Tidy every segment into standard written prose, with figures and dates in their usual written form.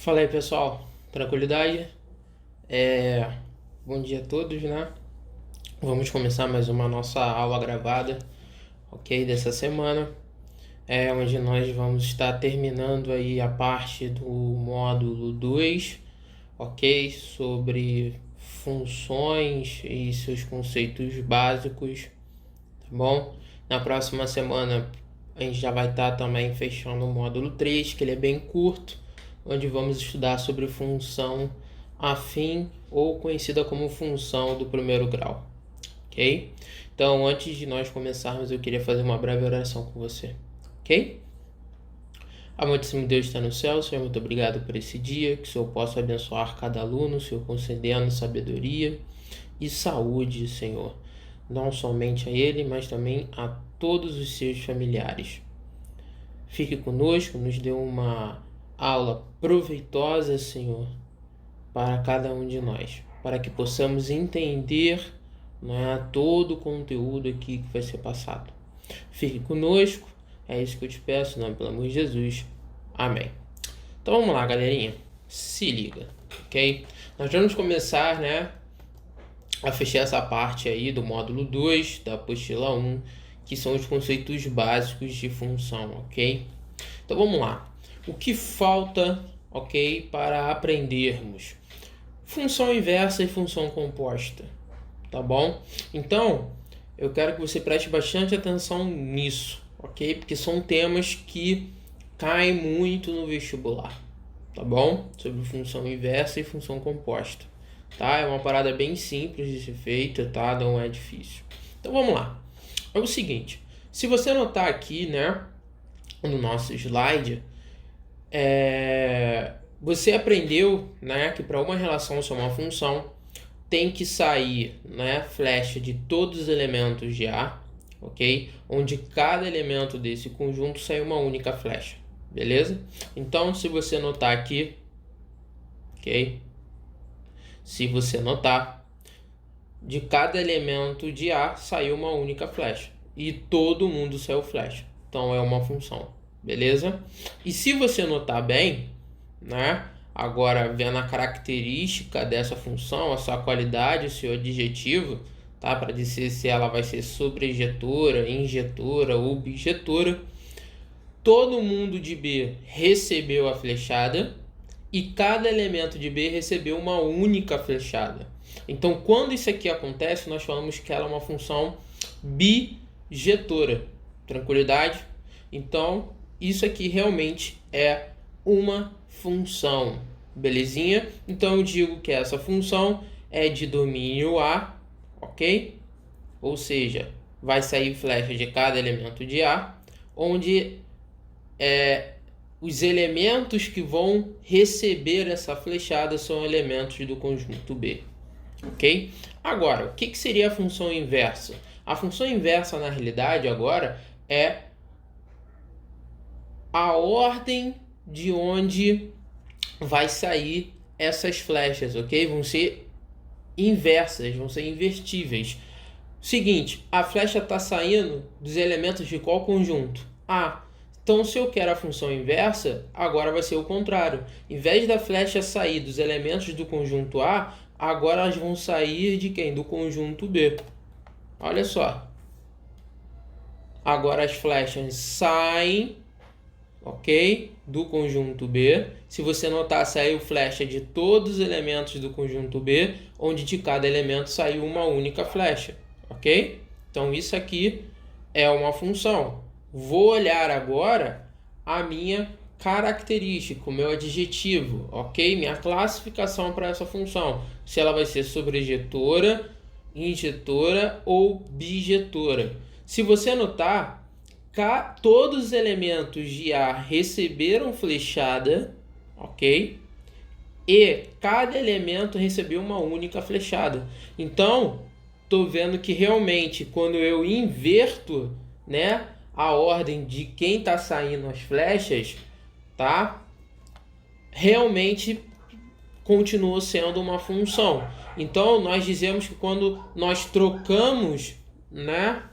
Fala aí, pessoal, tranquilidade? É... Bom dia a todos, né? Vamos começar mais uma nossa aula gravada, ok? Dessa semana, onde nós vamos estar terminando aí a parte do módulo 2, ok? Sobre funções e seus conceitos básicos, tá bom? Na próxima semana a gente já vai estar também fechando o módulo 3, que ele é bem curto, onde vamos estudar sobre função afim ou conhecida como função do primeiro grau, ok? Então, antes de nós começarmos, eu queria fazer uma breve oração com você, ok? Amantíssimo Deus está no céu, Senhor, muito obrigado por esse dia, que o Senhor possa abençoar cada aluno, Senhor, concedendo sabedoria e saúde, Senhor, não somente a ele, mas também a todos os seus familiares. Fique conosco, nos dê uma aula proveitosa, Senhor, para cada um de nós, para que possamos entender, né, todo o conteúdo aqui que vai ser passado. Fique conosco, é isso que eu te peço, em nome pelo amor de Jesus. Amém. Então vamos lá, galerinha, se liga, ok? Nós vamos começar, né, a fechar essa parte aí do módulo 2 da apostila 1, que são os conceitos básicos de função, ok? Então vamos lá. O que falta, ok, para aprendermos? Função inversa e função composta, tá bom? Então, eu quero que você preste bastante atenção nisso, ok? Porque são temas que caem muito no vestibular, tá bom? Sobre função inversa e função composta, tá? É uma parada bem simples de ser feita, tá? Não é difícil. Então vamos lá. É o seguinte, se você notar aqui, né, no nosso slide, você aprendeu, né, que para uma relação ser uma função tem que sair, né, flecha de todos os elementos de A, ok? Onde cada elemento desse conjunto sai uma única flecha, beleza? Então, se você notar aqui, ok? Se você notar, de cada elemento de A saiu uma única flecha e todo mundo saiu flecha. Então é uma função, beleza? E se você notar bem, né? Agora vendo a característica dessa função, a sua qualidade, o seu adjetivo, tá? Para dizer se ela vai ser sobrejetora, injetora ou objetora. Todo mundo de B recebeu a flechada e cada elemento de B recebeu uma única flechada. Então, quando isso aqui acontece, nós falamos que ela é uma função bijetora. Tranquilidade? Então, isso aqui realmente é uma função, belezinha? Então, eu digo que essa função é de domínio A, ok? Ou seja, vai sair flecha de cada elemento de A, onde os elementos que vão receber essa flechada são elementos do conjunto B, ok? Agora, o que seria a função inversa? A função inversa, na realidade, agora é a ordem de onde vai sair essas flechas, ok? Vão ser inversas, vão ser invertíveis. Seguinte, a flecha está saindo dos elementos de qual conjunto? A. Então, se eu quero a função inversa, agora vai ser o contrário. Em vez da flecha sair dos elementos do conjunto A, agora elas vão sair de quem? Do conjunto B. Olha só. Agora as flechas saem, ok? Do conjunto B. Se você notar, saiu flecha de todos os elementos do conjunto B, onde de cada elemento saiu uma única flecha, ok? Então, isso aqui é uma função. Vou olhar agora a minha característica, o meu adjetivo, ok? Minha classificação para essa função. Se ela vai ser sobrejetora, injetora ou bijetora. Se você notar, todos os elementos de A receberam flechada, ok? E cada elemento recebeu uma única flechada. Então, estou vendo que realmente quando eu inverto, né, a ordem de quem está saindo as flechas, tá? Realmente continua sendo uma função. Então, nós dizemos que quando nós trocamos, né,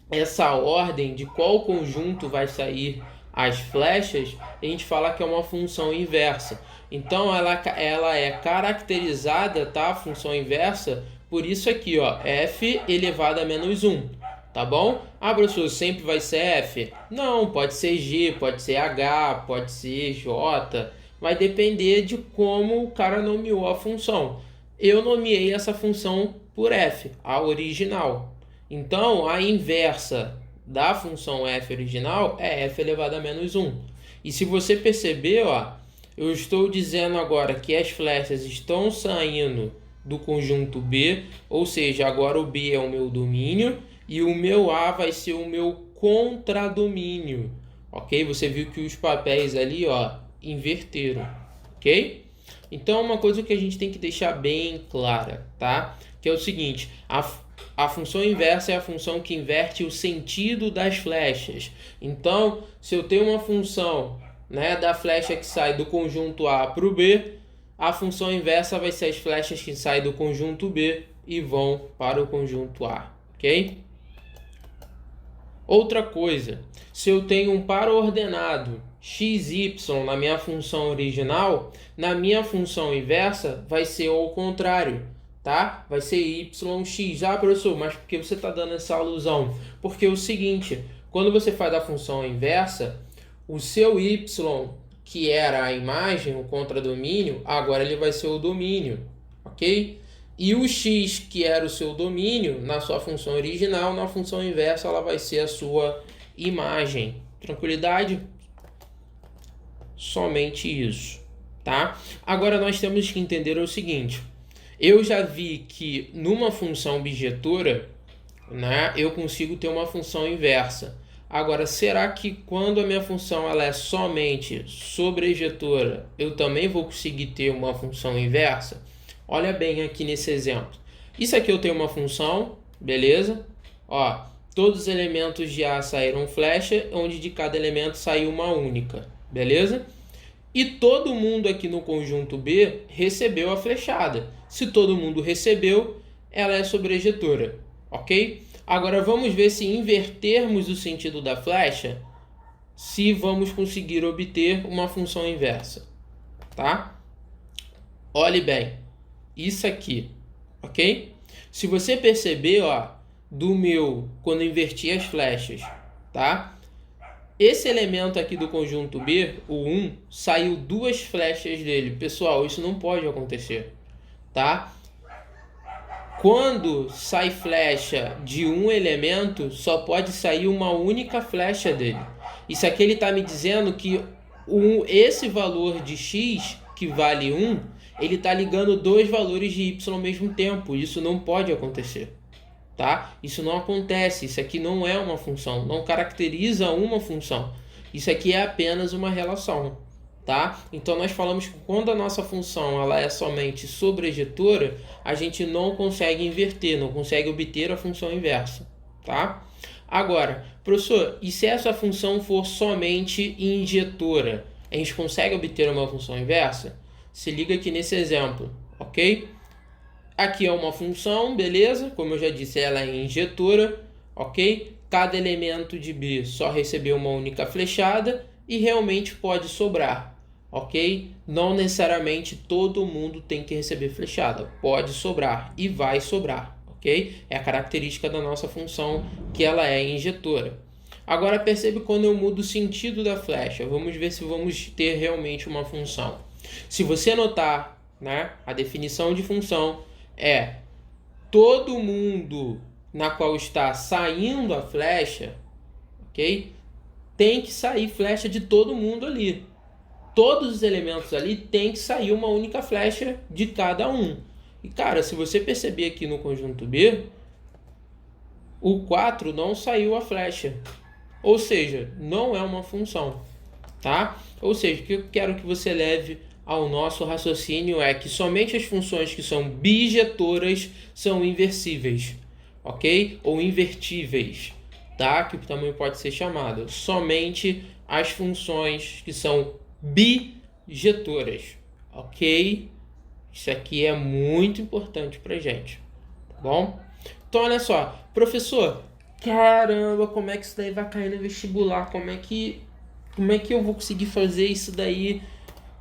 essa ordem de qual conjunto vai sair as flechas, a gente fala que é uma função inversa. Então ela é caracterizada, tá? A função inversa, por isso aqui, ó, f elevado a menos 1, tá bom? Ah, professor, sempre vai ser f? Não, pode ser g, pode ser h, pode ser j, vai depender de como o cara nomeou a função. Eu nomeei essa função por f, a original. Então, a inversa da função f original é f elevado a menos 1. E se você perceber, ó, eu estou dizendo agora que as flechas estão saindo do conjunto B, ou seja, agora o B é o meu domínio e o meu A vai ser o meu contradomínio, ok? Você viu que os papéis ali, ó, inverteram, ok? Então, uma coisa que a gente tem que deixar bem clara, tá? Que é o seguinte, a função inversa é a função que inverte o sentido das flechas. Então, se eu tenho uma função, né, da flecha que sai do conjunto A para o B, a função inversa vai ser as flechas que saem do conjunto B e vão para o conjunto A, ok? Outra coisa, se eu tenho um par ordenado x, y na minha função original, na minha função inversa vai ser ao contrário, tá? Vai ser y, x. Ah, professor, mas por que você está dando essa alusão? Porque é o seguinte, quando você faz a função inversa, o seu y, que era a imagem, o contradomínio, agora ele vai ser o domínio, ok? E o x, que era o seu domínio, na sua função original, na função inversa, ela vai ser a sua imagem. Tranquilidade? Somente isso, tá? Agora nós temos que entender o seguinte. Eu já vi que numa função bijetora, né, eu consigo ter uma função inversa. Agora, será que quando a minha função ela é somente sobrejetora, eu também vou conseguir ter uma função inversa? Olha bem aqui nesse exemplo. Isso aqui eu tenho uma função, beleza? Ó, todos os elementos de A saíram flecha, onde de cada elemento saiu uma única, beleza? E todo mundo aqui no conjunto B recebeu a flechada. Se todo mundo recebeu, ela é sobrejetora, ok? Agora vamos ver se invertermos o sentido da flecha, se vamos conseguir obter uma função inversa, tá? Olhe bem, isso aqui, ok? Se você perceber, ó, quando eu inverti as flechas, tá? Esse elemento aqui do conjunto B, o 1, saiu 2 flechas dele. Pessoal, isso não pode acontecer, tá? Quando sai flecha de um elemento, só pode sair uma única flecha dele. Isso aqui ele está me dizendo que esse valor de x, que vale 1, ele está ligando 2 valores de y ao mesmo tempo. Isso não pode acontecer, tá? Isso não acontece. Isso aqui não é uma função, não caracteriza uma função. Isso aqui é apenas uma relação, tá? Então nós falamos que quando a nossa função ela é somente sobrejetora, a gente não consegue inverter, não consegue obter a função inversa, tá? Agora, professor, e se essa função for somente injetora, a gente consegue obter uma função inversa? Se liga aqui nesse exemplo, ok? Aqui é uma função, beleza? Como eu já disse, ela é injetora, ok? Cada elemento de B só recebeu uma única flechada e realmente pode sobrar, ok? Não necessariamente todo mundo tem que receber flechada, pode sobrar e vai sobrar, ok? É a característica da nossa função que ela é injetora. Agora percebe quando eu mudo o sentido da flecha, vamos ver se vamos ter realmente uma função. Se você notar, né, a definição de função é todo mundo na qual está saindo a flecha, ok? Tem que sair flecha de todo mundo ali. Todos os elementos ali tem que sair uma única flecha de cada um. E cara, se você perceber aqui no conjunto B, o 4 não saiu a flecha. Ou seja, não é uma função, tá? Ou seja, o que eu quero que você leve ao nosso raciocínio é que somente as funções que são bijetoras são inversíveis, ok? Ou invertíveis, tá? Que também pode ser chamado. Somente as funções que são bijetoras, ok? Isso aqui é muito importante pra gente, tá bom? Então, olha só, professor, caramba, como é que isso daí vai cair no vestibular? Como é que eu vou conseguir fazer isso daí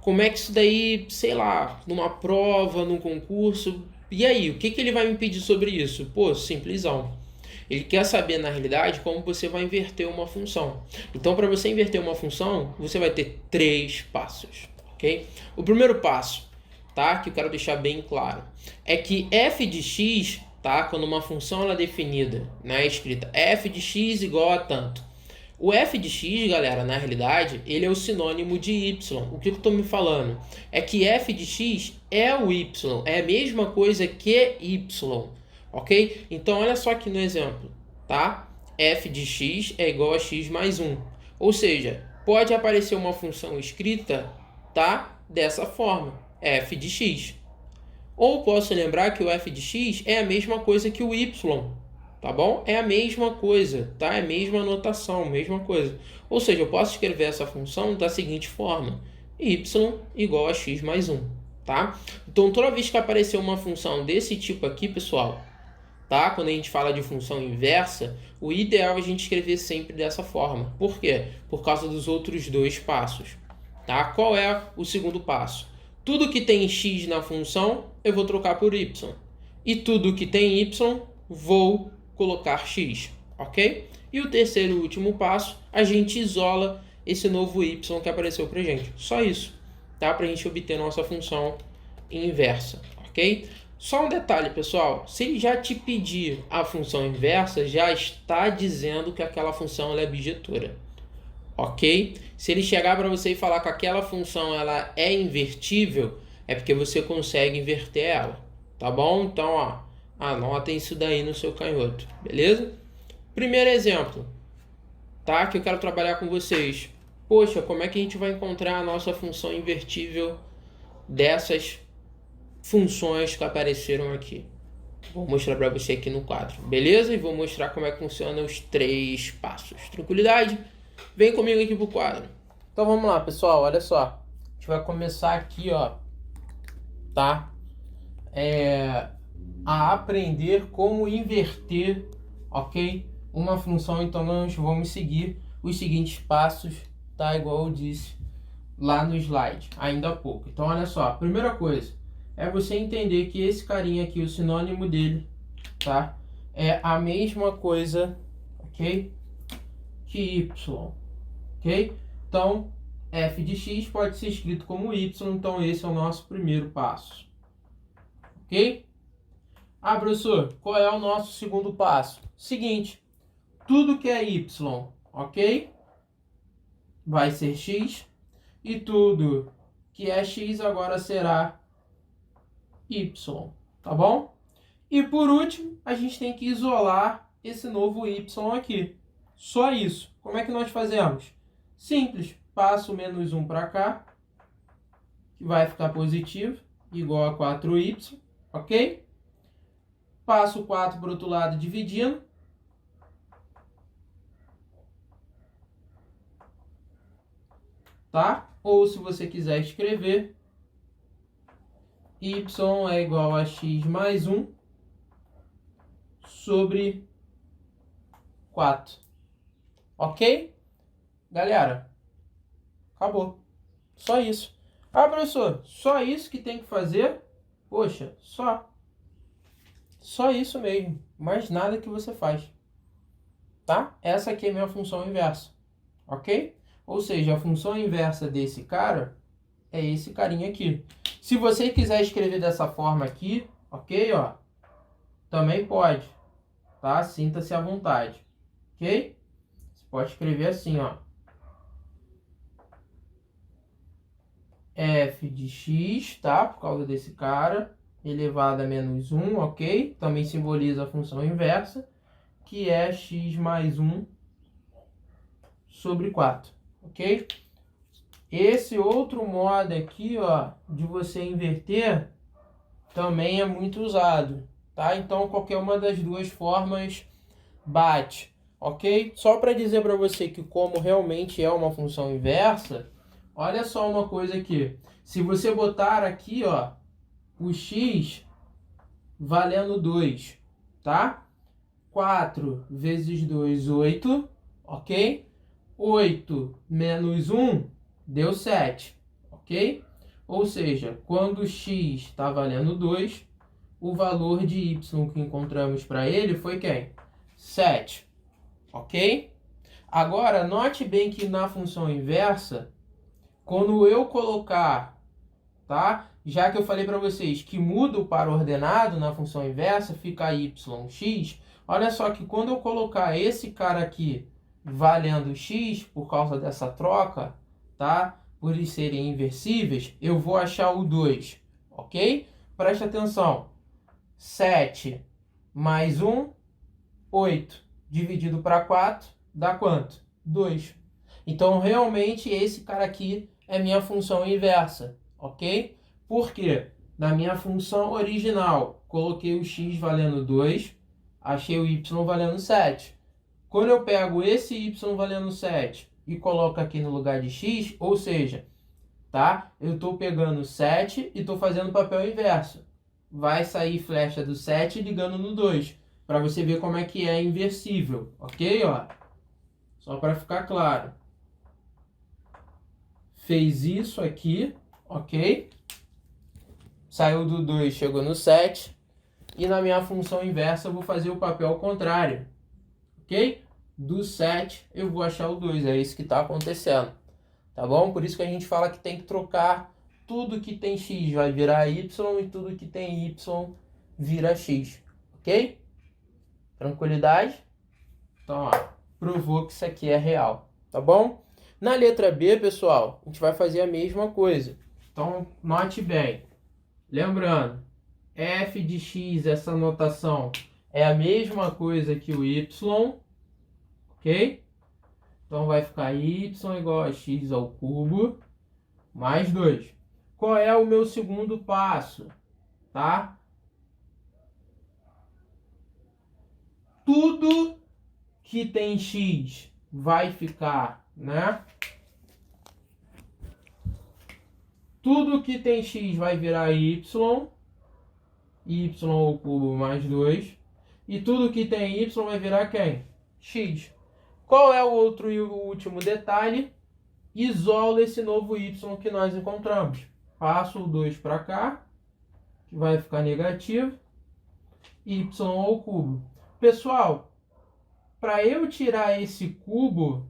Como é que isso daí, sei lá, numa prova, num concurso, e aí, o que que ele vai me pedir sobre isso? Pô, simplesão. Ele quer saber, na realidade, como você vai inverter uma função. Então, para você inverter uma função, você vai ter 3 passos, ok? O primeiro passo, tá, que eu quero deixar bem claro, é que f de x, tá, quando uma função ela é definida, né, escrita f de x igual a tanto. O f de x, galera, na realidade, ele é o sinônimo de y. O que eu estou me falando? É que f de x é o y, é a mesma coisa que y, ok? Então, olha só aqui no exemplo, tá? F de x é igual a x mais 1. Ou seja, pode aparecer uma função escrita, tá? Dessa forma, f de x. Ou posso lembrar que o f de x é a mesma coisa que o y, tá bom? É a mesma coisa, tá? É a mesma notação, mesma coisa. Ou seja, eu posso escrever essa função da seguinte forma: y igual a x mais 1, tá? Então, toda vez que aparecer uma função desse tipo aqui, pessoal, tá? Quando a gente fala de função inversa, o ideal é a gente escrever sempre dessa forma. Por quê? Por causa dos outros 2 passos, tá? Qual é o segundo passo? Tudo que tem x na função, eu vou trocar por y. E tudo que tem y, vou colocar x, ok? E o terceiro e último passo, a gente isola esse novo y que apareceu pra gente. Só isso, tá? Pra gente obter nossa função inversa, ok? Só um detalhe, pessoal, se ele já te pedir a função inversa, já está dizendo que aquela função ela é bijetora, ok? Se ele chegar para você e falar que aquela função ela é invertível, é porque você consegue inverter ela, tá bom? Então, ó, anotem isso daí no seu canhoto, beleza? Primeiro exemplo, tá? Que eu quero trabalhar com vocês. Poxa, como é que a gente vai encontrar a nossa função invertível dessas funções que apareceram aqui? Vou mostrar para você aqui no quadro, beleza? E vou mostrar como é que funcionam os 3 passos. Tranquilidade? Vem comigo aqui pro quadro. Então vamos lá, pessoal, olha só. A gente vai começar aqui, ó, tá? A aprender como inverter, ok? Uma função. Então nós vamos seguir os seguintes passos, tá? Igual eu disse lá no slide, ainda há pouco. Então olha só, a primeira coisa é você entender que esse carinha aqui, o sinônimo dele, tá? É a mesma coisa, ok? Que y, ok? Então, f de x pode ser escrito como y, então esse é o nosso primeiro passo, ok? Ah, professor, qual é o nosso segundo passo? Seguinte, tudo que é y, ok? Vai ser x, e tudo que é x agora será y, tá bom? E por último, a gente tem que isolar esse novo y aqui. Só isso. Como é que nós fazemos? Simples. Passo o menos 1 para cá, que vai ficar positivo, igual a 4y, ok? Passo o 4 para o outro lado dividindo. Tá? Ou se você quiser escrever, y é igual a x mais 1 sobre 4. Ok? Galera, acabou. Só isso. Ah, professor, só isso que tem que fazer? Poxa, só isso mesmo. Mais nada que você faz. Tá? Essa aqui é a minha função inversa. Ok? Ou seja, a função inversa desse cara é esse carinha aqui. Se você quiser escrever dessa forma aqui, ok? Ó, também pode. Tá? Sinta-se à vontade. Ok? Você pode escrever assim, ó. F de x, tá? Por causa desse cara, elevado a menos 1, ok? Também simboliza a função inversa, que é x mais 1 sobre 4, ok? Esse outro modo aqui, ó, de você inverter, também é muito usado, tá? Então, qualquer uma das duas formas bate, ok? Só para dizer para você que como realmente é uma função inversa, olha só uma coisa aqui. Se você botar aqui, ó, o x valendo 2, tá? 4 vezes 2, 8, ok? 8 menos 1 deu 7, ok? Ou seja, quando x está valendo 2, o valor de y que encontramos para ele foi quem? 7. Ok? Agora, note bem que na função inversa, quando eu colocar, tá? Já que eu falei para vocês que mudo para ordenado na função inversa, fica yx. Olha só que quando eu colocar esse cara aqui valendo x, por causa dessa troca, tá? Por eles serem inversíveis, eu vou achar o 2, ok? Preste atenção. 7 mais 1, 8. Dividido para 4, dá quanto? 2. Então, realmente, esse cara aqui é minha função inversa, ok? Por quê? Na minha função original, coloquei o x valendo 2, achei o y valendo 7. Quando eu pego esse y valendo 7 e coloco aqui no lugar de x, ou seja, tá? Eu estou pegando 7 e estou fazendo papel inverso. Vai sair flecha do 7 ligando no 2, para você ver como é que é inversível, ok? Ó, só para ficar claro. Fez isso aqui, ok? Saiu do 2, chegou no 7. E na minha função inversa eu vou fazer o papel contrário, ok? Do 7 eu vou achar o 2, é isso que está acontecendo, tá bom? Por isso que a gente fala que tem que trocar tudo que tem x vai virar y e tudo que tem y vira x, ok? Tranquilidade? Então, ó, provou que isso aqui é real, tá bom? Na letra B, pessoal, a gente vai fazer a mesma coisa. Então, note bem. Lembrando, f de x, essa notação, é a mesma coisa que o y, ok? Então, vai ficar y igual a x ao cubo mais 2. Qual é o meu segundo passo? Tá? Tudo que tem x vai ficar, né? Tudo que tem x vai virar y ao cubo mais 2. E tudo que tem y vai virar quem? X. Qual é o outro e o último detalhe? Isolo esse novo y que nós encontramos. Passo o 2 para cá, que vai ficar negativo, y ao cubo. Pessoal, para eu tirar esse cubo,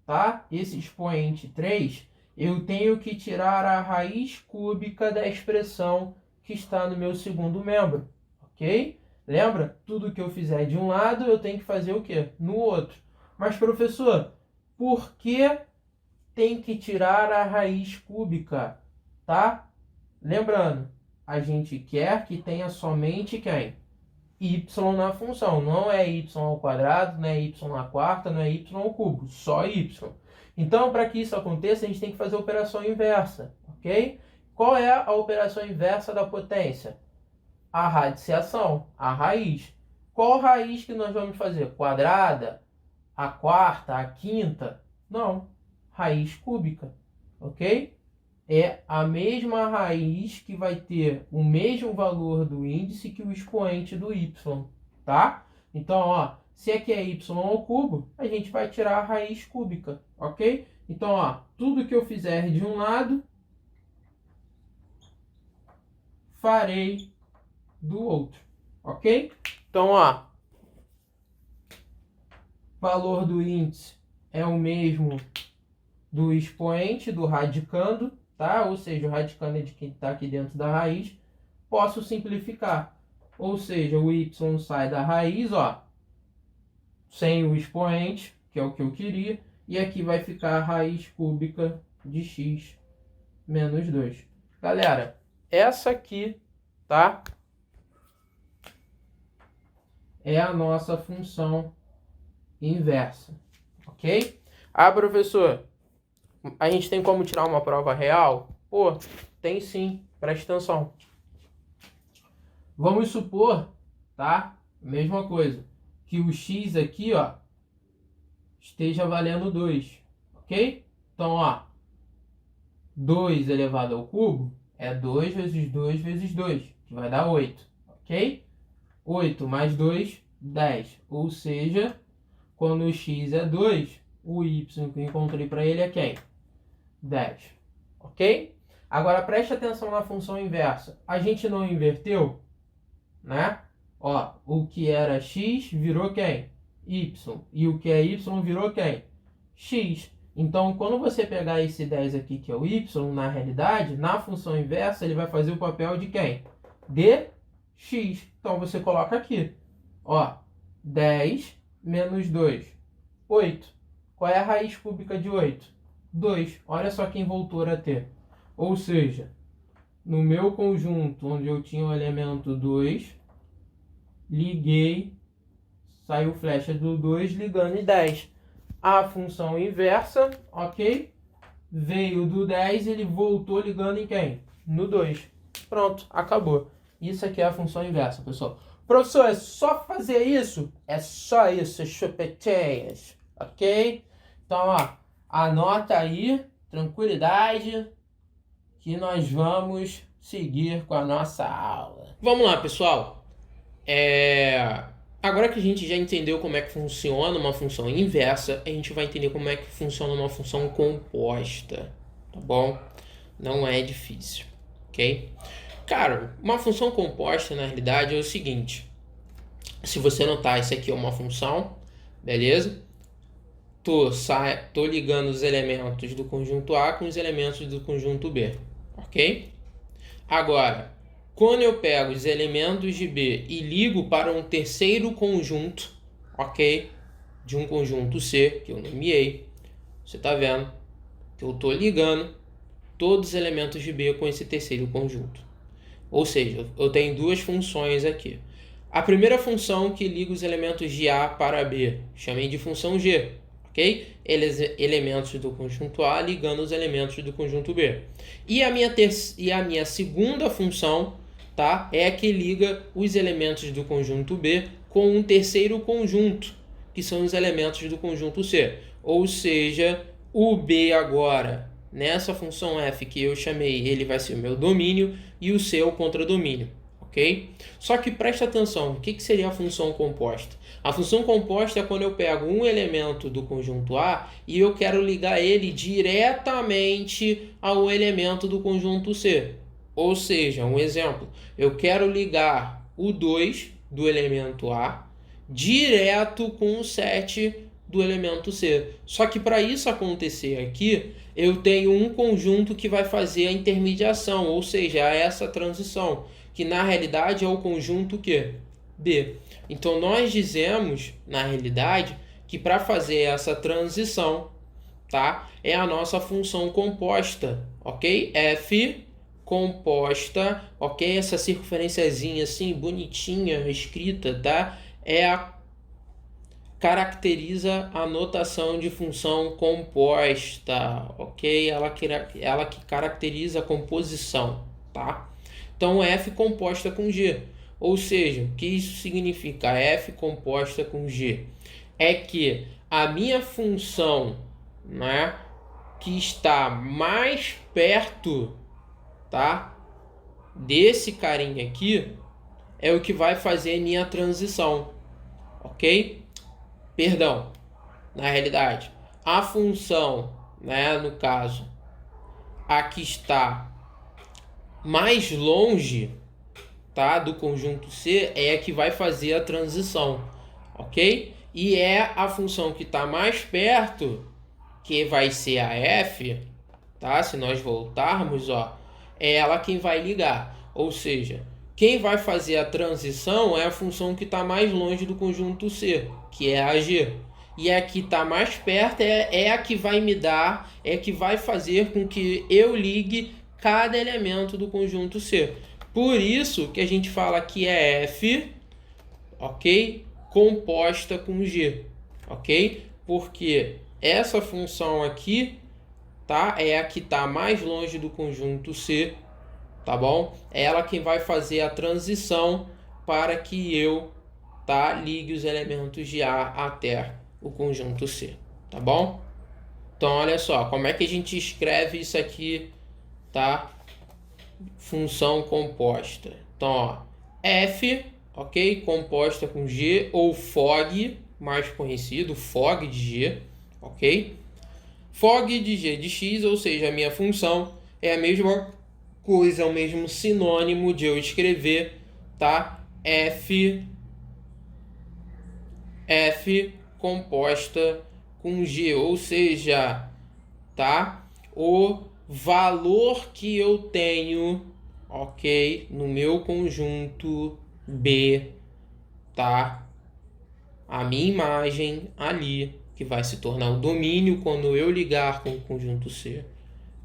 tá? Esse expoente 3, eu tenho que tirar a raiz cúbica da expressão que está no meu segundo membro, ok? Lembra? Tudo que eu fizer de um lado, eu tenho que fazer o quê? No outro. Mas, professor, por que tem que tirar a raiz cúbica, tá? Lembrando, a gente quer que tenha somente quem? Y na função. Não é y ao quadrado, não é y na quarta, não é y ao cubo. Só y. Então, para que isso aconteça, a gente tem que fazer a operação inversa, ok? Qual é a operação inversa da potência? A radiciação, a raiz. Qual raiz que nós vamos fazer? Quadrada? A quarta? A quinta? Não. Raiz cúbica, ok? É a mesma raiz que vai ter o mesmo valor do índice que o expoente do y, tá? Então, ó, se aqui é y ao cubo, a gente vai tirar a raiz cúbica, ok? Então, ó, tudo que eu fizer de um lado, farei do outro, ok? Então, ó, valor do índice é o mesmo do expoente, do radicando, tá? Ou seja, o radicando é de quem está aqui dentro da raiz. Posso simplificar. Ou seja, o y sai da raiz, ó, sem o expoente, que é o que eu queria. E aqui vai ficar a raiz cúbica de x menos 2. Galera, essa aqui, tá? É a nossa função inversa, ok? Ah, professor, a gente tem como tirar uma prova real? Pô, tem sim, presta atenção. Vamos supor, tá? Mesma coisa, que o x aqui, ó, esteja valendo 2, ok? Então, ó, 2 elevado ao cubo é 2 vezes 2 vezes 2, que vai dar 8, ok? 8 mais 2, 10. Ou seja, quando o x é 2, o y que eu encontrei para ele é quem? 10, ok? Agora preste atenção na função inversa. A gente não inverteu, né? Ó, o que era x virou quem? Y. E o que é y virou quem? X. Então, quando você pegar esse 10 aqui, que é o y, na realidade, na função inversa, ele vai fazer o papel de quem? De x. Então, você coloca aqui. Ó, 10 menos 2, 8. Qual é a raiz cúbica de 8? 2. Olha só que envoltura ter. Ou seja, no meu conjunto, onde eu tinha o elemento 2, liguei, saiu flecha do 2 ligando em 10. A função inversa, ok? Veio do 10, ele voltou ligando em quem? No 2. Pronto, acabou. Isso aqui é a função inversa, pessoal. Professor, é só fazer isso? É só isso, chupetinhas, ok? Então, ó, anota aí, tranquilidade, que nós vamos seguir com a nossa aula. Vamos lá, pessoal. Agora que a gente já entendeu como é que funciona uma função inversa, a gente vai entender como é que funciona uma função composta, tá bom? Não é difícil, ok? Cara, uma função composta, na realidade, é o seguinte. Se você notar, isso aqui é uma função, beleza? Tô ligando os elementos do conjunto A com os elementos do conjunto B, ok? Agora, quando eu pego os elementos de B e ligo para um terceiro conjunto, ok? De um conjunto C, que eu nomeei, você tá vendo que eu tô ligando todos os elementos de B com esse terceiro conjunto. Ou seja, eu tenho duas funções aqui. A primeira função que liga os elementos de A para B, chamei de função G, ok? Elementos do conjunto A ligando os elementos do conjunto B. E a minha segunda função, tá, é a que liga os elementos do conjunto B com um terceiro conjunto, que são os elementos do conjunto C. Ou seja, o B agora, nessa função f que eu chamei, ele vai ser o meu domínio e o C é o contradomínio, ok? Só que presta atenção, o que seria a função composta? A função composta é quando eu pego um elemento do conjunto A e eu quero ligar ele diretamente ao elemento do conjunto C. Ou seja, um exemplo, eu quero ligar o 2 do elemento A direto com o 7 do elemento C. Só que para isso acontecer aqui, eu tenho um conjunto que vai fazer a intermediação, ou seja, essa transição, que na realidade é o conjunto que? B. Então nós dizemos, na realidade, que para fazer essa transição, tá, é a nossa função composta, ok? F composta, ok? Essa circunferenciazinha assim, bonitinha, escrita, tá? Caracteriza a notação de função composta, ok? Ela que caracteriza a composição, tá? Então, F composta com G. Ou seja, o que isso significa? F composta com G é que a minha função, né, que está mais perto, tá, desse carinha aqui, é o que vai fazer minha transição, ok? Perdão, na realidade, a função, né, no caso, a que está mais longe, tá, do conjunto C, é a que vai fazer a transição, ok? E é a função que está mais perto, que vai ser a F, tá? Se nós voltarmos, ó, é ela quem vai ligar. Ou seja, quem vai fazer a transição é a função que está mais longe do conjunto C, que é a G. E a que está mais perto é a que vai me dar, é a que vai fazer com que eu ligue cada elemento do conjunto C. Por isso que a gente fala que é F, ok? Composta com G, ok? Porque essa função aqui, tá, é a que está mais longe do conjunto C, tá bom? É ela quem vai fazer a transição para que eu, tá, ligue os elementos de A até o conjunto C, tá bom? Então, olha só, como é que a gente escreve isso aqui, tá? Função composta. Então, ó, F, ok? Composta com G, ou FOG, mais conhecido, FOG de G, ok? FOG de G de X, ou seja, a minha função é a mesma coisa, é o mesmo sinônimo de eu escrever, tá? F composta com G, ou seja, tá? O valor que eu tenho, ok, no meu conjunto B, tá? A minha imagem ali, que vai se tornar o domínio quando eu ligar com o conjunto C,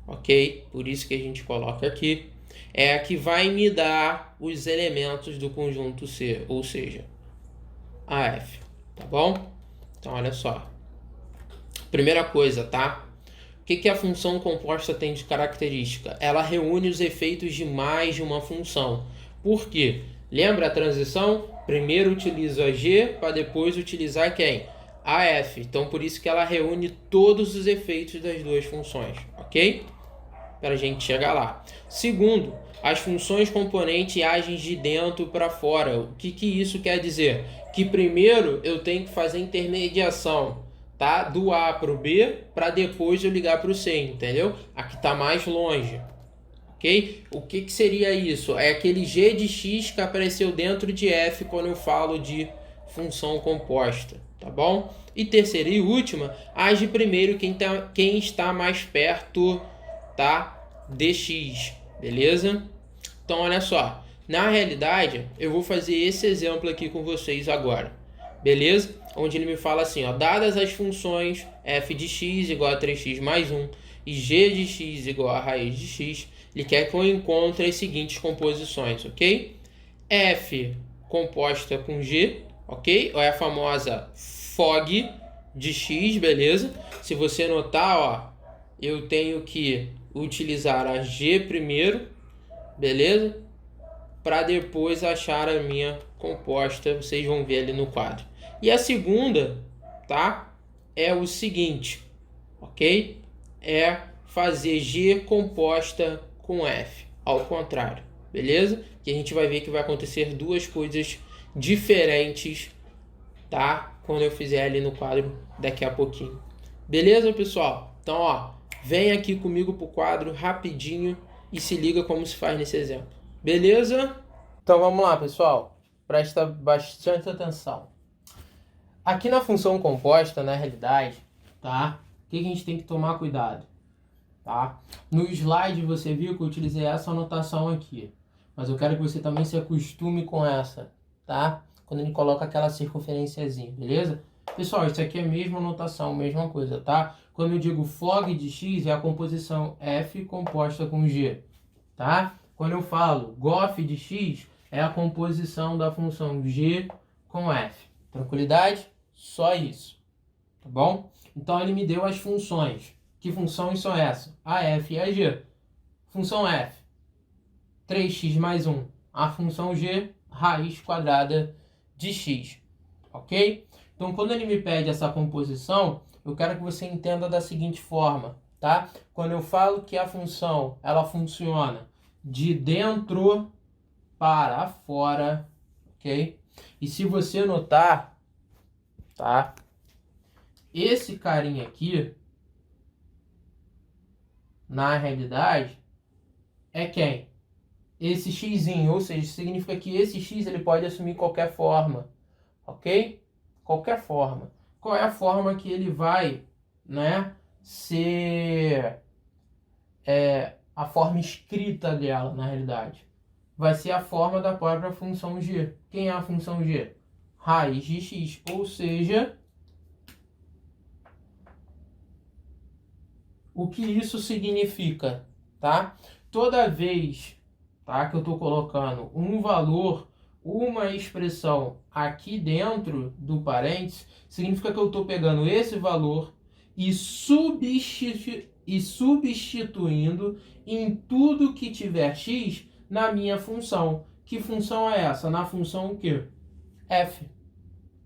ok? Por isso que a gente coloca aqui, é a que vai me dar os elementos do conjunto C, ou seja, a F, tá bom? Então, olha só. Primeira coisa, tá? O que a função composta tem de característica? Ela reúne os efeitos de mais de uma função. Por quê? Lembra a transição? Primeiro utilizo a G para depois utilizar quem? A F. Então, por isso que ela reúne todos os efeitos das duas funções, ok? Para a gente chegar lá. Segundo, as funções componente agem de dentro para fora. O que isso quer dizer? Que primeiro eu tenho que fazer intermediação, tá? Do A para o B, para depois eu ligar para o C, entendeu? Aqui está mais longe, ok? O que seria isso? É aquele G de X que apareceu dentro de F quando eu falo de função composta, tá bom? E terceira e última, age primeiro quem está mais perto, tá? De X, beleza? Então, olha só. Na realidade, eu vou fazer esse exemplo aqui com vocês agora, beleza? Onde ele me fala assim, ó, dadas as funções f de x igual a 3x mais 1 e g de x igual a raiz de x, ele quer que eu encontre as seguintes composições, ok? F composta com g, ok? Ou é a famosa fog de x, beleza? Se você notar, ó, eu tenho que utilizar a g primeiro, beleza? Para depois achar a minha composta, vocês vão ver ali no quadro. E a segunda, tá? É o seguinte, ok? É fazer G composta com F, ao contrário, beleza? Que a gente vai ver que vai acontecer duas coisas diferentes, tá? Quando eu fizer ali no quadro daqui a pouquinho. Beleza, pessoal? Então, ó, vem aqui comigo pro quadro rapidinho e se liga como se faz nesse exemplo. Beleza? Então vamos lá, pessoal. Presta bastante atenção. Aqui na função composta, na realidade, tá? O que a gente tem que tomar cuidado, tá? No slide você viu que eu utilizei essa anotação aqui, mas eu quero que você também se acostume com essa, tá? Quando ele coloca aquela circunferenciazinha, beleza? Pessoal, isso aqui é a mesma anotação, mesma coisa, tá? Quando eu digo fog de x, é a composição F composta com G, tá? Quando eu falo gof de x, é a composição da função G com F. Tranquilidade? Só isso, tá bom? Então ele me deu as funções. Que funções são essas? A F e a G. Função F, 3x mais 1. A função G, raiz quadrada de x, ok? Então quando ele me pede essa composição, eu quero que você entenda da seguinte forma, tá? Quando eu falo que a função, ela funciona de dentro para fora, ok? E se você notar, tá? Esse carinha aqui, na realidade, é quem? Esse xzinho, ou seja, significa que esse x ele pode assumir qualquer forma, ok? Qualquer forma. Qual é a forma que ele vai, né, ser a forma escrita dela, na realidade? Vai ser a forma da própria função g. Quem é a função g? Raiz de x, ou seja, o que isso significa, tá? Toda vez, tá, que eu estou colocando um valor, uma expressão aqui dentro do parênteses, significa que eu estou pegando esse valor e substituindo em tudo que tiver x na minha função. Que função é essa? Na função o quê? F.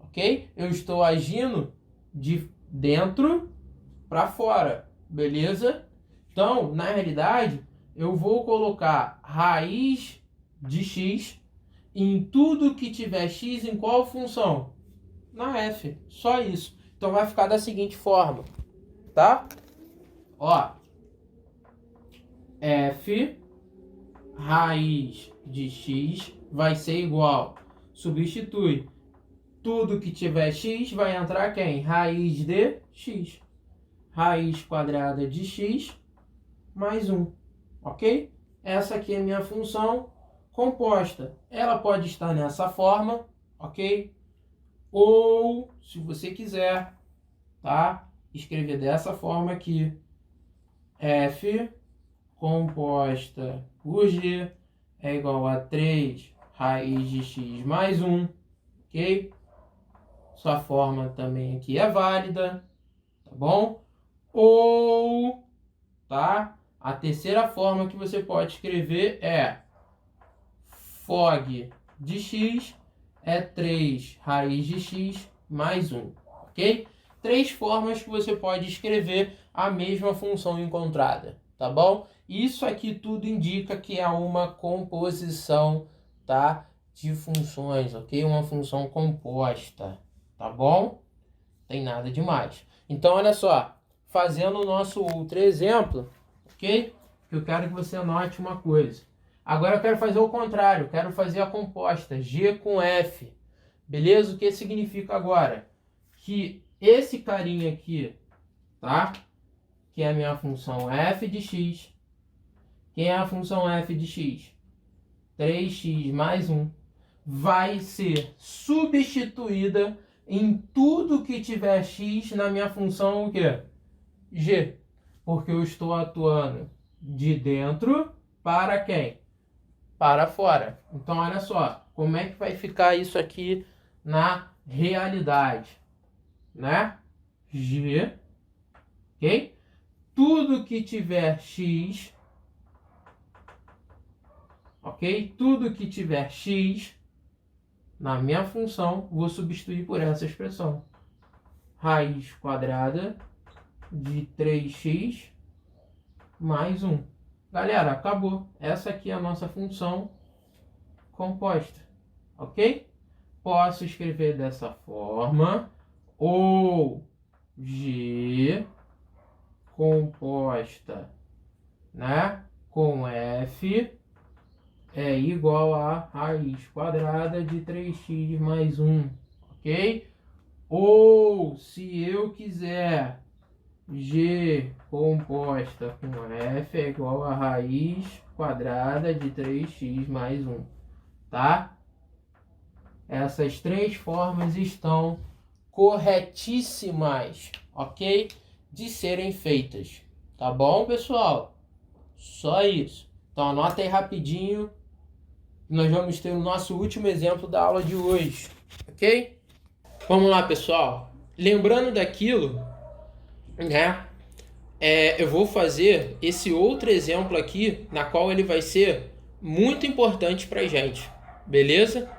Ok? Eu estou agindo de dentro para fora. Beleza? Então, na realidade, eu vou colocar raiz de x em tudo que tiver x em qual função? Na f. Só isso. Então, vai ficar da seguinte forma. Tá? Ó. F raiz de x vai ser igual, substitui, tudo que tiver x vai entrar quem? Raiz de x. Raiz quadrada de x mais 1, ok? Essa aqui é a minha função composta. Ela pode estar nessa forma, ok? Ou, se você quiser, tá? Escrever dessa forma aqui. F composta por g é igual a 3 raiz de x mais 1, ok? Sua forma também aqui é válida, tá bom? Ou, tá? A terceira forma que você pode escrever é fog de x é 3 raiz de x mais 1, ok? 3 formas que você pode escrever a mesma função encontrada, tá bom? Isso aqui tudo indica que é uma composição, tá? De funções, ok? Uma função composta, tá bom? Tem nada demais. Então, olha só, fazendo o nosso outro exemplo, ok? Eu quero que você anote uma coisa. Agora eu quero fazer o contrário, quero fazer a composta G com F. Beleza? O que significa agora? Que esse carinha aqui, tá? Que é a minha função f de x. Quem é a função f de x? 3x mais 1. Vai ser substituída em tudo que tiver x na minha função o quê? G. Porque eu estou atuando de dentro para quem? Para fora. Então, olha só, como é que vai ficar isso aqui na realidade, né? G, ok? Tudo que tiver x, ok? Tudo que tiver x na minha função, vou substituir por essa expressão. Raiz quadrada de 3x mais 1. Galera, acabou. Essa aqui é a nossa função composta, ok? Posso escrever dessa forma, ou G composta, né, com f é igual a raiz quadrada de 3x mais 1, ok? Ou, se eu quiser, G composta com f é igual a raiz quadrada de 3x mais 1, tá? Essas três formas estão corretíssimas, ok? De serem feitas, tá bom, pessoal? Só isso. Então anota aí rapidinho. Nós vamos ter o nosso último exemplo da aula de hoje, ok? Vamos lá, pessoal. Lembrando daquilo, né? Eu vou fazer esse outro exemplo aqui, na qual ele vai ser muito importante pra gente, beleza?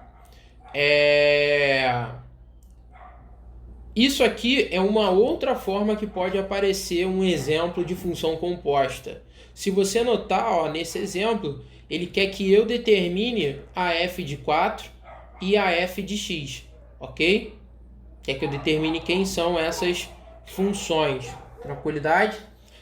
Isso aqui é uma outra forma que pode aparecer um exemplo de função composta. Se você notar, ó, nesse exemplo, ele quer que eu determine a f de 4 e a f de x, ok? Quer que eu determine quem são essas funções. Tranquilidade?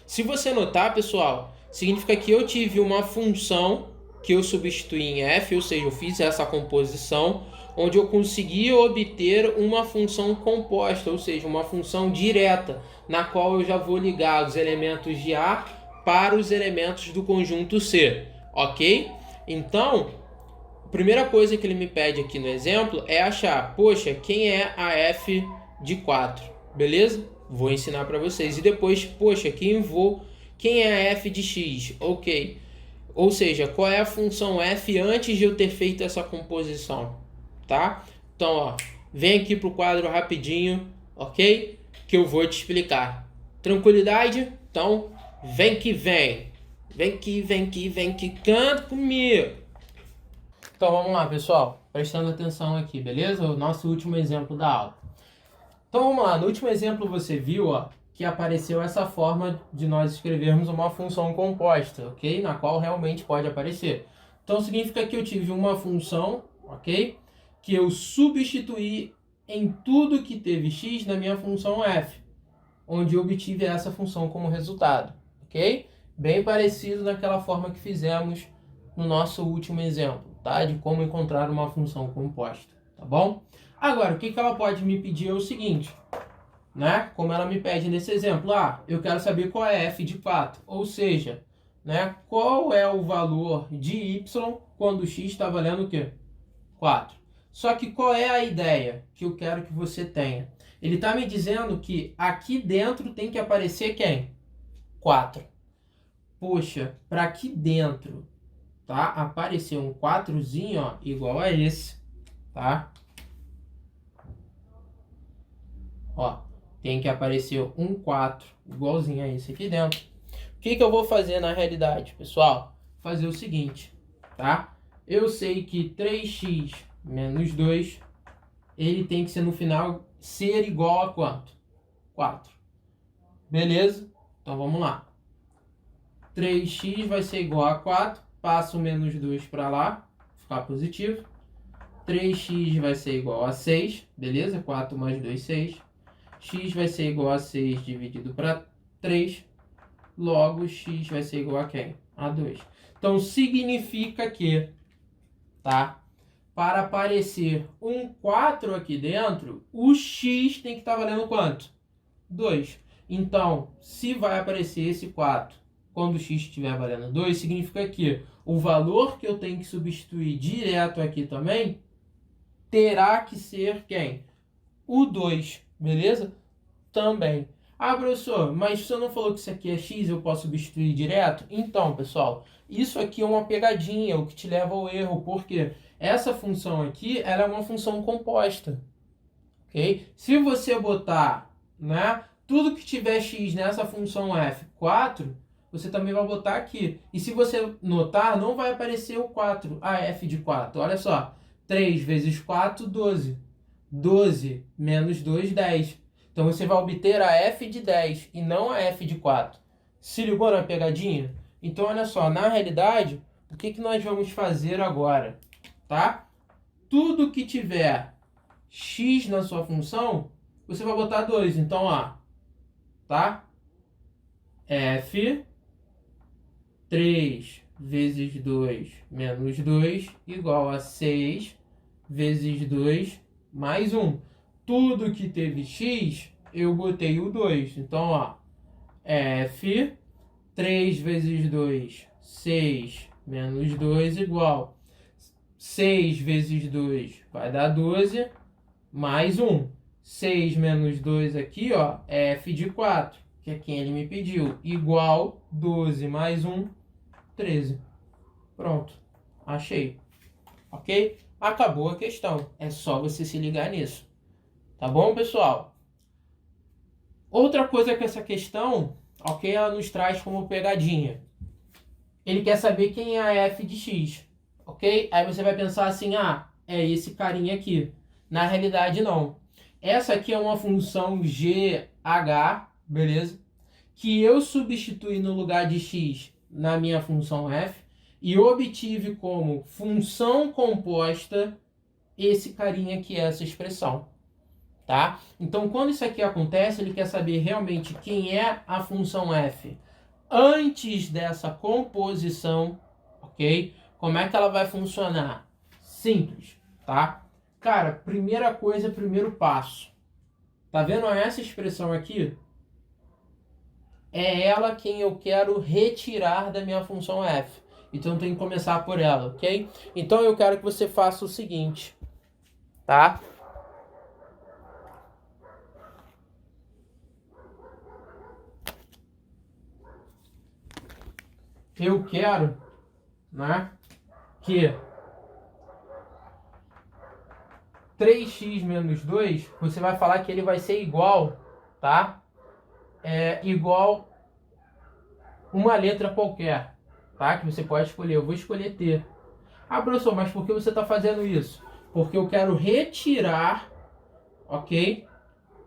Se você notar, pessoal, significa que eu tive uma função que eu substituí em f, ou seja, eu fiz essa composição, onde eu consegui obter uma função composta, ou seja, uma função direta, na qual eu já vou ligar os elementos de A para os elementos do conjunto C, ok? Então, a primeira coisa que ele me pede aqui no exemplo é achar, poxa, quem é a f de 4, beleza? Vou ensinar para vocês. E depois, poxa, quem é a f de x? Ok. Ou seja, qual é a função f antes de eu ter feito essa composição, tá? Então, ó, vem aqui pro quadro rapidinho, ok? Que eu vou te explicar. Tranquilidade? Então, vem que vem. Vem que canta comigo. Então, vamos lá, pessoal. Prestando atenção aqui, beleza? O nosso último exemplo da aula. Então, vamos lá. No último exemplo você viu, ó, que apareceu essa forma de nós escrevermos uma função composta, ok? Na qual realmente pode aparecer. Então, significa que eu tive uma função, ok? Que eu substituí em tudo que teve x na minha função f, onde eu obtive essa função como resultado, ok? Bem parecido naquela forma que fizemos no nosso último exemplo, tá? De como encontrar uma função composta, tá bom? Agora, o que ela pode me pedir é o seguinte, né? Como ela me pede nesse exemplo, eu quero saber qual é f de 4, ou seja, né, qual é o valor de y quando x está valendo o quê? 4. Só que qual é a ideia que eu quero que você tenha? Ele está me dizendo que aqui dentro tem que aparecer quem? 4. Poxa, para aqui dentro, tá? Aparecer um 4zinho, ó, igual a esse, tá? Ó, tem que aparecer um 4 igualzinho a esse aqui dentro. O que eu vou fazer na realidade, pessoal? Fazer o seguinte, tá? Eu sei que 3x menos 2, ele tem que ser no final ser igual a quanto? 4. Beleza? Então vamos lá. 3x vai ser igual a 4, passa o menos 2 para lá, ficar positivo. 3x vai ser igual a 6, beleza? 4 mais 2, 6. X vai ser igual a 6 dividido para 3. Logo, x vai ser igual a quem? A 2. Então, significa que, tá? Para aparecer um 4 aqui dentro, o x tem que estar valendo quanto? 2. Então, se vai aparecer esse 4 quando o x estiver valendo 2, significa que o valor que eu tenho que substituir direto aqui também terá que ser quem? O 2, beleza? Também. Professor, mas você não falou que isso aqui é x, eu posso substituir direto? Então, pessoal, isso aqui é uma pegadinha, o que te leva ao erro, porque essa função aqui, ela é uma função composta, ok? Se você botar, né, tudo que tiver x nessa função f4, você também vai botar aqui. E se você notar, não vai aparecer o 4, a f de 4. Olha só, 3 vezes 4, 12. 12 menos 2, 10. Então você vai obter a f de 10 e não a f de 4. Se ligou na pegadinha? Então olha só, na realidade, o que nós vamos fazer agora? Tá? Tudo que tiver x na sua função, você vai botar 2. Então, ó, tá? F 3 vezes 2 menos 2 igual a 6 vezes 2 mais 1. Tudo que teve x, eu botei o 2. Então, ó, f 3 vezes 2, 6 menos 2 igual 6 vezes 2 vai dar 12 mais 1. 6 menos 2 aqui, ó, é f de 4, que é quem ele me pediu, igual 12 mais 1, 13. Pronto, achei. Ok? Acabou a questão. É só você se ligar nisso. Tá bom, pessoal? Outra coisa que essa questão, ok, ela nos traz como pegadinha. Ele quer saber quem é a f de x, ok? Aí você vai pensar assim, é esse carinha aqui. Na realidade, não. Essa aqui é uma função gh, beleza? Que eu substituí no lugar de x na minha função f e obtive como função composta esse carinha aqui, essa expressão. Tá? Então, quando isso aqui acontece, ele quer saber realmente quem é a função f antes dessa composição, ok? Como é que ela vai funcionar? Simples, tá? Cara, primeira coisa, primeiro passo. Tá vendo essa expressão aqui? É ela quem eu quero retirar da minha função f. Então, eu tenho que começar por ela, ok? Então, eu quero que você faça o seguinte, tá? Eu quero, né, que 3x menos 2, você vai falar que ele vai ser igual, tá? Igual uma letra qualquer, tá? Que você pode escolher. Eu vou escolher T. Professor, mas por que você está fazendo isso? Porque eu quero retirar, ok?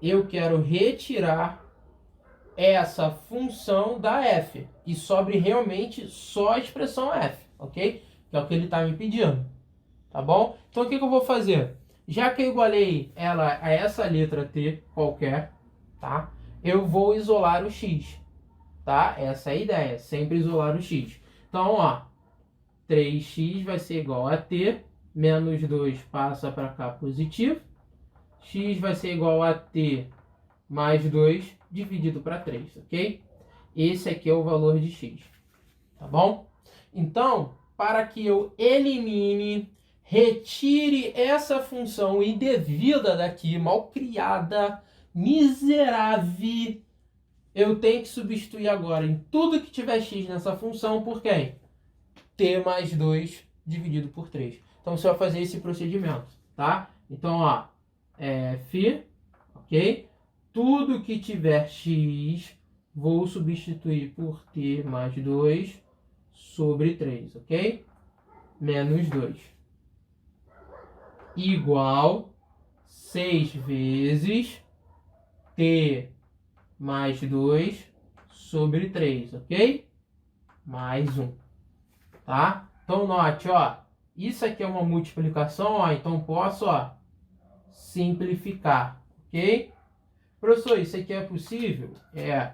Eu quero retirar essa função da f e sobre realmente só a expressão f, ok? Que é o que ele está me pedindo, tá bom? Então o que eu vou fazer? Já que eu igualei ela a essa letra T qualquer, tá? Eu vou isolar o x, tá? Essa é a ideia, sempre isolar o x. Então, ó, 3x vai ser igual a t, menos 2 passa para cá positivo, x vai ser igual a t mais 2 dividido para 3, ok? Esse aqui é o valor de x, tá bom? Então, para que eu elimine, retire essa função indevida daqui, mal criada, miserável, eu tenho que substituir agora em tudo que tiver x nessa função por quem? T mais 2 dividido por 3. Então, você vai fazer esse procedimento, tá? Então, ó, F, ok? Tudo que tiver x, vou substituir por T mais 2 sobre 3, ok? Menos 2. Igual 6 vezes T mais 2 sobre 3, ok? Mais 1, tá? Então, note, ó, isso aqui é uma multiplicação, ó, então posso, ó, simplificar, ok? Professor, isso aqui é possível? É.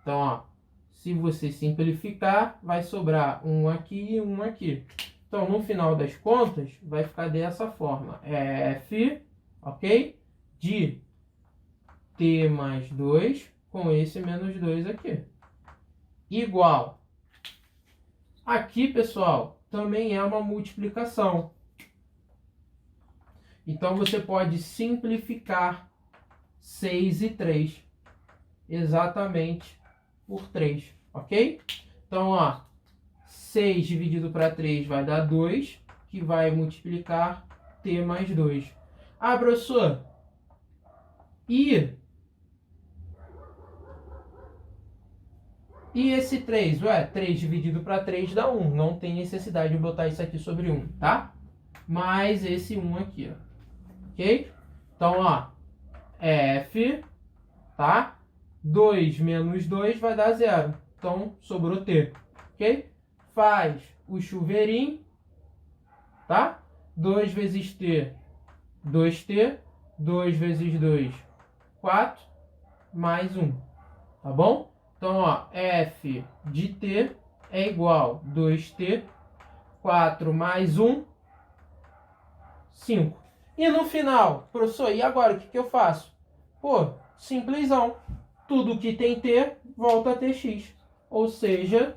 Então, ó, se você simplificar, vai sobrar um aqui e um aqui. Então, no final das contas, vai ficar dessa forma. F, ok? De T mais 2 com esse menos 2 aqui. Igual. Aqui, pessoal, também é uma multiplicação. Então, você pode simplificar 6 e 3 exatamente por 3, ok? Então, ó, 6 dividido para 3 vai dar 2, que vai multiplicar T mais 2. Ah, professor, e esse 3? Ué, 3 dividido para 3 dá 1. Não tem necessidade de botar isso aqui sobre 1, tá? Mais esse 1 aqui, ó. Ok? Então, ó, F, tá? 2 menos 2 vai dar 0. Então, sobrou T, ok? Faz o chuveirinho, tá? 2 vezes T, 2T. 2 vezes 2, 4. Mais 1, tá bom? Então, ó, F de T é igual a 2T. 4 mais 1, 5. E no final, professor, e agora o que eu faço? Pô, simplesão. Tudo que tem T volta a ter X. Ou seja,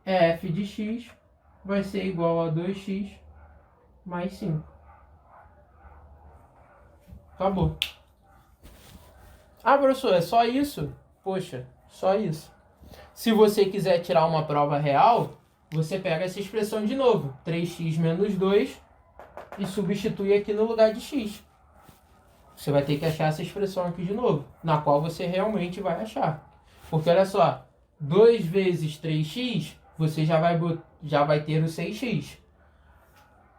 F de X vai ser igual a 2x mais 5. Acabou. Ah, professor, é só isso? Poxa, só isso. Se você quiser tirar uma prova real, você pega essa expressão de novo. 3x menos 2 e substitui aqui no lugar de x. Você vai ter que achar essa expressão aqui de novo, na qual você realmente vai achar. Porque olha só, 2 vezes 3x, você já vai ter o 6x.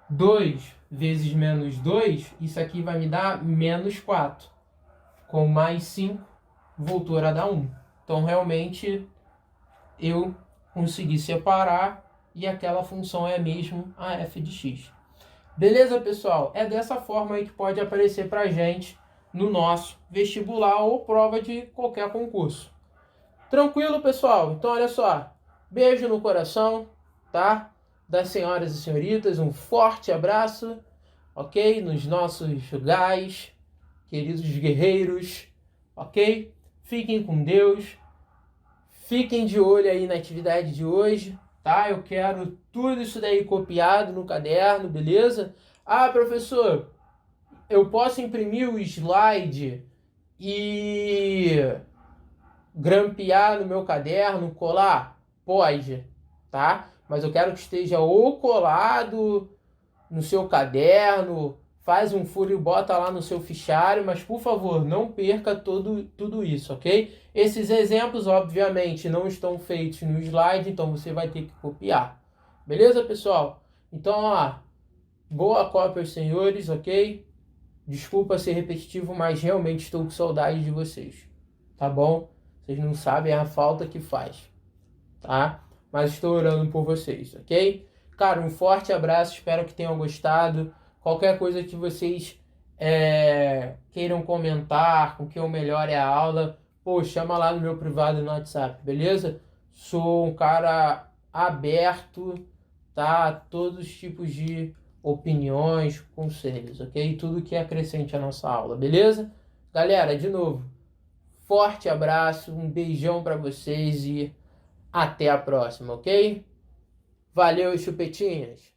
2 vezes menos 2, isso aqui vai me dar menos 4. Com mais 5, voltou a dar 1. Então, realmente, eu consegui separar e aquela função é mesmo a f de x. Beleza, pessoal? É dessa forma aí que pode aparecer pra gente no nosso vestibular ou prova de qualquer concurso. Tranquilo, pessoal? Então, olha só. Beijo no coração, tá? Das senhoras e senhoritas, um forte abraço, ok? Nos nossos gás, queridos guerreiros, ok? Fiquem com Deus. Fiquem de olho aí na atividade de hoje, tá? Eu quero tudo isso daí copiado no caderno, beleza? Ah, professor, eu posso imprimir o slide e grampear no meu caderno, colar? Pode, tá? Mas eu quero que esteja ou colado no seu caderno, faz um furo e bota lá no seu fichário, mas por favor, não perca tudo isso, ok? Esses exemplos, obviamente, não estão feitos no slide, então você vai ter que copiar. Beleza, pessoal? Então, ó, boa cópia aos senhores, ok? Desculpa ser repetitivo, mas realmente estou com saudade de vocês, tá bom? Vocês não sabem a falta que faz, tá? Mas estou orando por vocês, ok? Cara, um forte abraço, espero que tenham gostado. Qualquer coisa que vocês queiram comentar, com que eu melhore a aula, pô, chama lá no meu privado no WhatsApp, beleza? Sou um cara aberto, tá? A todos os tipos de opiniões, conselhos, ok? Tudo que acrescente a nossa aula, beleza? Galera, de novo, forte abraço, um beijão para vocês e até a próxima, ok? Valeu, chupetinhas!